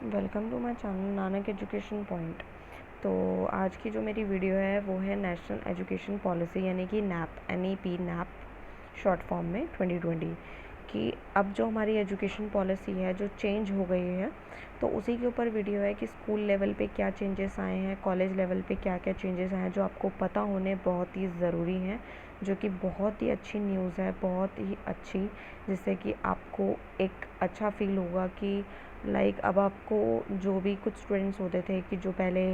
Welcome to my channel Nanak education point. तो आज की जो मेरी वीडियो है वो है नेशनल एजुकेशन पॉलिसी यानी कि nap NEP nap short form में 2020 कि अब जो हमारी एजुकेशन पॉलिसी है जो चेंज हो गई है, तो उसी के ऊपर वीडियो है कि स्कूल लेवल पे क्या चेंजेस आए हैं, कॉलेज लेवल पे क्या क्या चेंजेस आए हैं जो आपको पता होने बहुत ही ज़रूरी हैं, जो कि बहुत ही अच्छी न्यूज़ है, बहुत ही अच्छी, जिससे कि आपको एक अच्छा फील होगा कि अब आपको जो भी कुछ स्टूडेंट्स होते थे कि जो पहले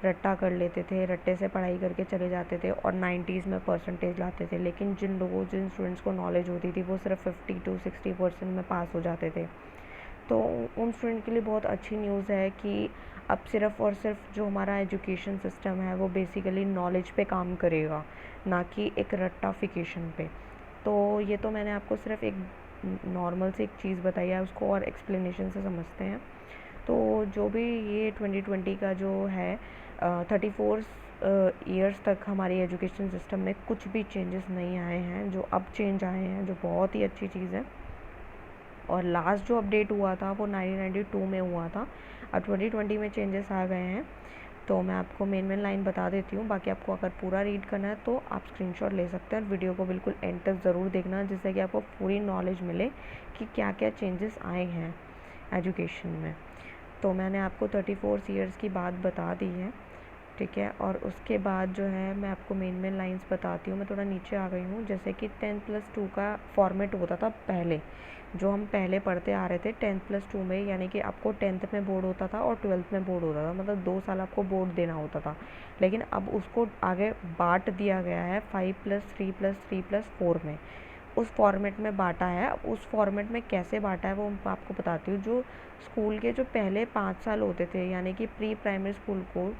रट्टा कर लेते थे, रट्टे से पढ़ाई करके चले जाते थे और 90s में परसेंटेज लाते थे, लेकिन जिन स्टूडेंट्स को नॉलेज होती थी वो सिर्फ 50 to 60% में पास हो जाते थे। तो उन स्टूडेंट के लिए बहुत अच्छी न्यूज़ है कि अब सिर्फ़ और सिर्फ जो हमारा एजुकेशन सिस्टम है वो बेसिकली नॉलेज पे काम करेगा, ना कि एक रट्टाफिकेशन पे। तो ये तो मैंने आपको सिर्फ एक नॉर्मल सी एक चीज़ बताई है, उसको और एक्सप्लेनेशन से समझते हैं। तो जो भी ये 2020 का जो है 34 ईयर्स तक हमारी एजुकेशन सिस्टम में कुछ भी चेंजेस नहीं आए हैं, जो अब चेंज आए हैं जो बहुत ही अच्छी चीज़ है। और लास्ट जो अपडेट हुआ था वो 1992 में हुआ था। अब 2020 में चेंजेस आ गए हैं। तो मैं आपको मेन लाइन बता देती हूँ, बाकी आपको अगर पूरा रीड करना है तो आप स्क्रीनशॉट ले सकते हैं और वीडियो को बिल्कुल एंड तक ज़रूर देखना, जिससे कि आपको पूरी नॉलेज मिले कि क्या क्या चेंजेस आए हैं एजुकेशन में। तो मैंने आपको 34 ईयर्स की बात बता दी है, ठीक है। और उसके बाद जो है मैं आपको मेन लाइंस बताती हूँ। मैं थोड़ा नीचे आ गई हूँ। जैसे कि 10+2 का फॉर्मेट होता था पहले, जो हम पहले पढ़ते आ रहे थे 10+2 में, यानी कि आपको 10th में बोर्ड होता था और 12th में बोर्ड होता था, मतलब 2 साल आपको बोर्ड देना होता था। लेकिन अब उसको आगे बांट दिया गया है 5+3+3+4 में, उस फॉर्मेट में बांटा है। अब उस फॉर्मेट में कैसे बांटा है वो मैं आपको बताती हूँ। जो स्कूल के जो पहले 5 साल होते थे, यानी कि प्री प्राइमरी स्कूल को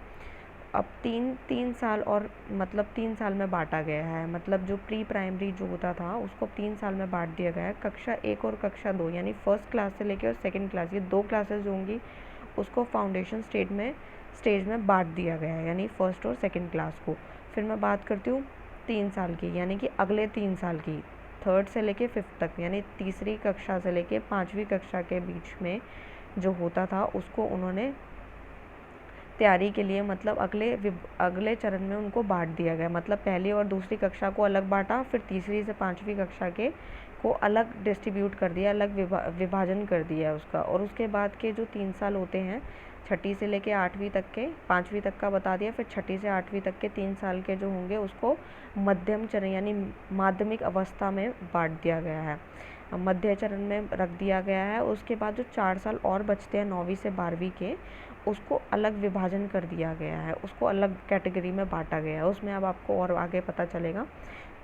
अब तीन तीन साल और मतलब 3 साल में बांटा गया है। मतलब जो प्री प्राइमरी जो होता था उसको 3 साल में बांट दिया गया है। कक्षा 1 और कक्षा 2 यानी फर्स्ट क्लास से लेकर और सेकंड क्लास, ये 2 क्लासेस जो होंगी उसको फाउंडेशन स्टेज में बांट दिया गया है, यानी फर्स्ट और सेकंड क्लास को। फिर मैं बात करती हूँ 3 साल की, यानी कि अगले 3 साल की, थर्ड से लेके फिफ्थ तक, यानी तीसरी कक्षा से लेके 5वीं कक्षा के बीच में जो होता था उसको उन्होंने तैयारी के लिए, मतलब अगले चरण में उनको बांट दिया गया। मतलब पहली और दूसरी कक्षा को अलग बांटा, फिर तीसरी से 5वीं कक्षा के को अलग डिस्ट्रीब्यूट कर दिया, अलग विभाजन कर दिया उसका। और उसके बाद के जो 3 साल होते हैं, छठी से लेके 8वीं तक के, 5वीं तक का बता दिया, फिर छठी से 8वीं तक के 3 साल के जो होंगे उसको मध्यम चरण यानी माध्यमिक अवस्था में बांट दिया गया है, मध्य चरण में रख दिया गया है। उसके बाद जो 4 साल और बचते हैं 9वीं से 12वीं के, उसको अलग विभाजन कर दिया गया है, उसको अलग कैटेगरी में बांटा गया है। उसमें अब आपको और आगे पता चलेगा।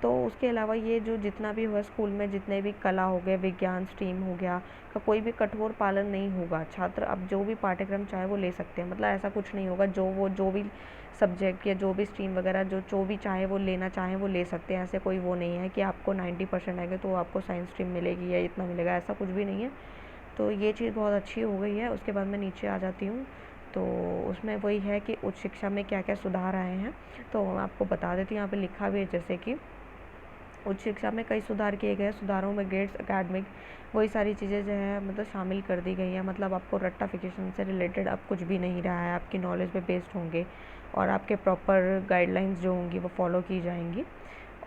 तो उसके अलावा ये जो जितना भी हुआ स्कूल में, जितने भी कला हो गए, विज्ञान स्ट्रीम हो गया, का कोई भी कठोर पालन नहीं होगा। छात्र अब जो भी पाठ्यक्रम चाहे वो ले सकते हैं, मतलब ऐसा कुछ नहीं होगा। जो भी सब्जेक्ट या जो भी स्ट्रीम वगैरह जो भी चाहे वो लेना चाहे वो ले सकते हैं। ऐसे कोई वो नहीं है कि आपको 90% आएंगे तो आपको साइंस स्ट्रीम मिलेगी या इतना मिलेगा, ऐसा कुछ भी नहीं है। तो ये चीज़ बहुत अच्छी हो गई है। उसके बाद मैं नीचे आ जाती हूँ, तो उसमें वही है कि उच्च शिक्षा में क्या क्या सुधार आए हैं, तो मैं आपको बता देती हूँ। यहाँ पे लिखा भी है जैसे कि उच्च शिक्षा में कई सुधार किए गए। सुधारों में ग्रेड्स, एकेडमिक, वही सारी चीज़ें जो है मतलब शामिल कर दी गई है। मतलब आपको रट्टाफिकेशन से रिलेटेड अब कुछ भी नहीं रहा है, आपकी नॉलेज पे बेस्ड होंगे और आपके प्रॉपर गाइडलाइंस जो होंगी वो फॉलो की जाएंगी।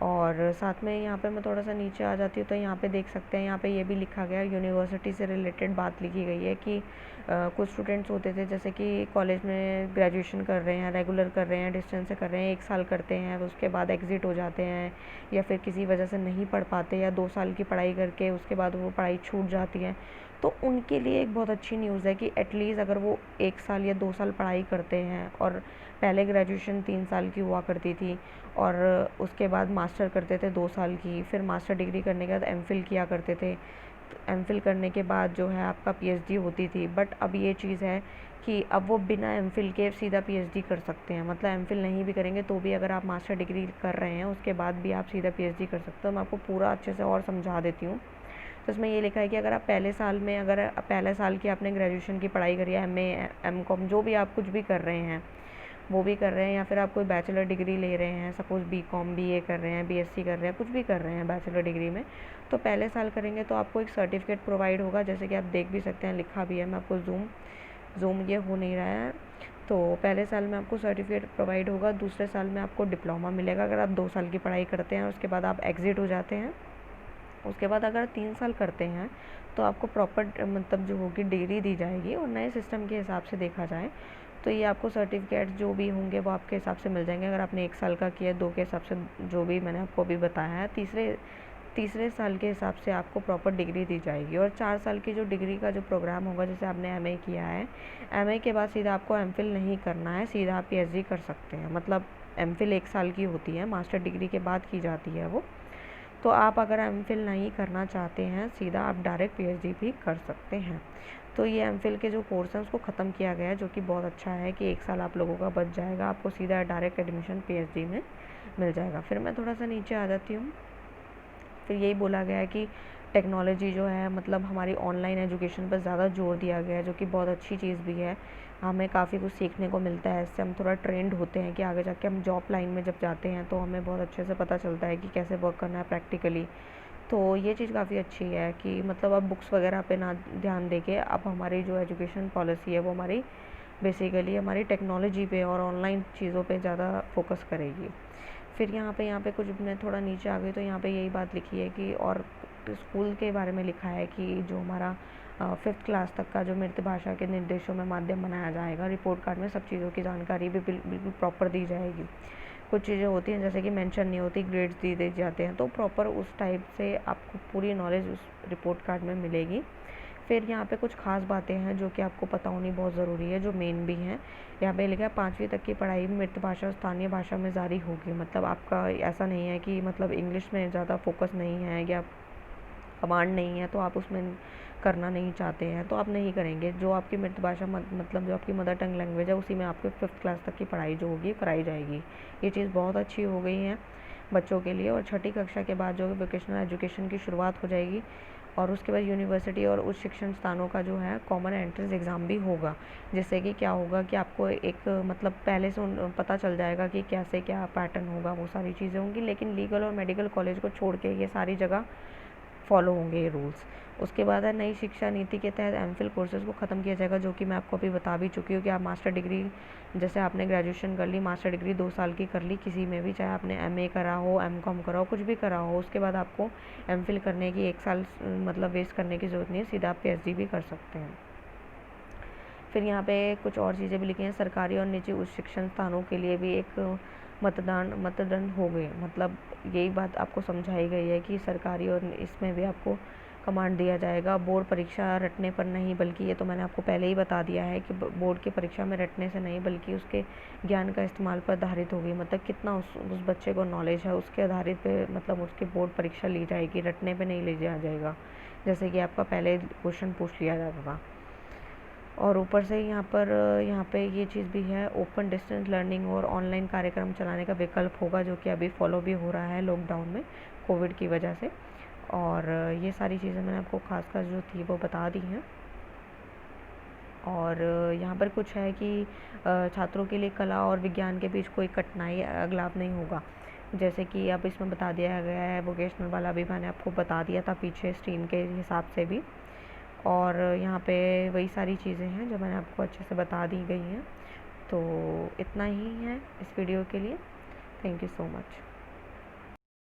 और साथ में यहाँ पे मैं थोड़ा सा नीचे आ जाती हूँ, तो यहाँ पे देख सकते हैं, यहाँ पे ये भी लिखा गया है, यूनिवर्सिटी से रिलेटेड बात लिखी गई है कि कुछ स्टूडेंट्स होते थे जैसे कि कॉलेज में ग्रेजुएशन कर रहे हैं, रेगुलर कर रहे हैं, डिस्टेंस से कर रहे हैं, 1 साल करते हैं, उसके बाद एग्ज़िट हो जाते हैं, या फिर किसी वजह से नहीं पढ़ पाते, या 2 साल की पढ़ाई करके उसके बाद वो पढ़ाई छूट जाती है। तो उनके लिए एक बहुत अच्छी न्यूज़ है कि एटलीस्ट अगर वो 1 साल या 2 साल पढ़ाई करते हैं, और पहले ग्रेजुएशन 3 साल की हुआ करती थी और उसके बाद मास्टर करते थे 2 साल की, फिर मास्टर डिग्री करने के बाद एमफिल किया करते थे, एमफिल करने के बाद जो है आपका पीएचडी होती थी। बट अब ये चीज़ है कि अब वो बिना एमफिल के सीधा पीएचडी कर सकते हैं। मतलब एमफिल नहीं भी करेंगे तो भी अगर आप मास्टर डिग्री कर रहे हैं उसके बाद भी आप सीधा पीएचडी कर सकते हो। मैं आपको पूरा अच्छे से और समझा देती हूँ। तो इसमें ये लिखा है कि अगर आप पहले साल में, अगर पहले साल की आपने ग्रेजुएशन की पढ़ाई करी है, एमए, एमकॉम, जो भी आप कुछ भी कर रहे हैं वो भी कर रहे हैं, या फिर आप कोई बैचलर डिग्री ले रहे हैं, सपोज़ बीकॉम, बीए कर रहे हैं, बीएससी कर रहे हैं, कुछ भी कर रहे हैं बैचलर डिग्री में, तो पहले साल करेंगे तो आपको एक सर्टिफिकेट प्रोवाइड होगा, जैसे कि आप देख भी सकते हैं, लिखा भी है। मैं आपको जूम ज़ूम ये हो नहीं रहा है। तो पहले साल में आपको सर्टिफिकेट प्रोवाइड होगा, दूसरे साल में आपको डिप्लोमा मिलेगा अगर आप 2 साल की पढ़ाई करते हैं, उसके बाद आप एग्ज़िट हो जाते हैं। उसके बाद अगर 3 साल करते हैं तो आपको प्रॉपर मतलब जो होगी डिग्री दी जाएगी, और नए सिस्टम के हिसाब से देखा जाए तो ये आपको सर्टिफिकेट जो भी होंगे वो आपके हिसाब से मिल जाएंगे। अगर आपने 1 साल का किया, 2 के हिसाब से जो भी मैंने आपको अभी बताया है, तीसरे साल के हिसाब से आपको प्रॉपर डिग्री दी जाएगी। और 4 साल की जो डिग्री का जो प्रोग्राम होगा, जैसे आपने एमए किया है, एमए के बाद सीधा आपको एमफिल नहीं करना है, सीधा आप पीएचडी कर सकते हैं। मतलब एमफिल 1 साल की होती है, मास्टर डिग्री के बाद की जाती है वो। तो आप अगर एमफिल नहीं करना चाहते हैं, सीधा आप डायरेक्ट पीएचडी भी कर सकते हैं। तो ये एमफिल के जो कोर्स हैं उसको ख़त्म किया गया है, जो कि बहुत अच्छा है कि 1 साल आप लोगों का बच जाएगा, आपको सीधा डायरेक्ट एडमिशन पीएचडी में मिल जाएगा। फिर मैं थोड़ा सा नीचे आ जाती हूँ। फिर यही बोला गया है कि टेक्नोलॉजी जो है, मतलब हमारी ऑनलाइन एजुकेशन पर ज़्यादा जोर दिया गया है, जो कि बहुत अच्छी चीज़ भी है। हमें काफ़ी कुछ सीखने को मिलता है, इससे हम थोड़ा ट्रेंड होते हैं कि आगे जाके हम जॉब लाइन में जब जाते हैं तो हमें बहुत अच्छे से पता चलता है कि कैसे वर्क करना है प्रैक्टिकली। तो ये चीज़ काफ़ी अच्छी है कि मतलब अब बुक्स वगैरह पे ना ध्यान देके अब हमारी जो एजुकेशन पॉलिसी है वो हमारी बेसिकली हमारी टेक्नोलॉजी पे और ऑनलाइन चीज़ों पे ज़्यादा फोकस करेगी। फिर यहाँ पे कुछ मैं थोड़ा नीचे आ गई तो यहाँ पे यही बात लिखी है कि, और स्कूल के बारे में लिखा है कि जो हमारा 5th क्लास तक का जो मातृभाषा के निर्देशों में माध्यम बनाया जाएगा, रिपोर्ट कार्ड में सब चीज़ों की जानकारी भी बिल्कुल प्रॉपर दी जाएगी। कुछ चीज़ें होती हैं जैसे कि मेंशन नहीं होती, ग्रेड्स दे जाते हैं, तो प्रॉपर उस टाइप से आपको पूरी नॉलेज उस रिपोर्ट कार्ड में मिलेगी। फिर यहाँ पे कुछ खास बातें हैं जो कि आपको पता होनी बहुत ज़रूरी है, जो मेन भी हैं। यहाँ पे लिखा है 5वीं तक की पढ़ाई मातृभाषा और स्थानीय भाषा में जारी होगी। मतलब आपका ऐसा नहीं है कि मतलब इंग्लिश में ज़्यादा फोकस नहीं है या कमांड नहीं है तो आप उसमें करना नहीं चाहते हैं तो आप नहीं करेंगे। जो आपकी मातृभाषा मतलब जो आपकी मदर टंग लैंग्वेज है उसी में आपके 5th क्लास तक की पढ़ाई जो होगी कराई जाएगी। ये चीज़ बहुत अच्छी हो गई है बच्चों के लिए। और 6ठी कक्षा के बाद जो वोकेशनल एजुकेशन की शुरुआत हो जाएगी, और उसके बाद यूनिवर्सिटी और उच्च शिक्षण स्थानों का जो है कॉमन एंट्रेंस एग्ज़ाम भी होगा, जिससे कि क्या होगा कि आपको एक मतलब पहले से पता चल जाएगा कि कैसे क्या पैटर्न होगा, वो सारी चीज़ें होंगी। लेकिन लीगल और मेडिकल कॉलेज को छोड़ के ये सारी जगह फॉलो होंगे ये रूल्स। उसके बाद है नई शिक्षा नीति के तहत एमफिल कोर्सेज़ को ख़त्म किया जाएगा, जो कि मैं आपको अभी बता भी चुकी हूँ कि आप मास्टर डिग्री, जैसे आपने ग्रेजुएशन कर ली, मास्टर डिग्री 2 साल की कर ली किसी में भी, चाहे आपने एमए करा हो, एमकॉम करा हो, कुछ भी करा हो, उसके बाद आपको एमफिल करने की 1 साल मतलब वेस्ट करने की ज़रूरत नहीं है, सीधा आप पीएचडी भी कर सकते हैं। फिर यहाँ पे कुछ और चीज़ें भी लिखी हैं। सरकारी और निजी उच्च शिक्षण स्थानों के लिए भी एक मतदान हो गए। मतलब यही बात आपको समझाई गई है कि सरकारी और इसमें भी आपको कमांड दिया जाएगा। बोर्ड परीक्षा रटने पर नहीं, बल्कि ये तो मैंने आपको पहले ही बता दिया है कि बोर्ड की परीक्षा में रटने से नहीं, बल्कि उसके ज्ञान का इस्तेमाल पर आधारित होगी। मतलब कितना उस बच्चे को नॉलेज है उसके आधारित पे मतलब उसकी बोर्ड परीक्षा ली जाएगी, रटने पे नहीं ले जाया जाएगा, जैसे कि आपका पहले क्वेश्चन पूछ लिया जाता था। और ऊपर से यहाँ पे ये चीज़ भी है, ओपन डिस्टेंस लर्निंग और ऑनलाइन कार्यक्रम चलाने का विकल्प होगा, जो कि अभी फॉलो भी हो रहा है लॉकडाउन में कोविड की वजह से। और ये सारी चीज़ें मैंने आपको खासकर जो थी वो बता दी हैं। और यहाँ पर कुछ है कि छात्रों के लिए कला और विज्ञान के बीच कोई कठिनाई अगलाव नहीं होगा, जैसे कि अब इसमें बता दिया गया है। वोकेशनल वाला भी मैंने आपको बता दिया था पीछे स्ट्रीम के हिसाब से भी। और यहाँ पे वही सारी चीज़ें हैं जो मैंने आपको अच्छे से बता दी गई हैं। तो इतना ही है इस वीडियो के लिए। Thank you so much.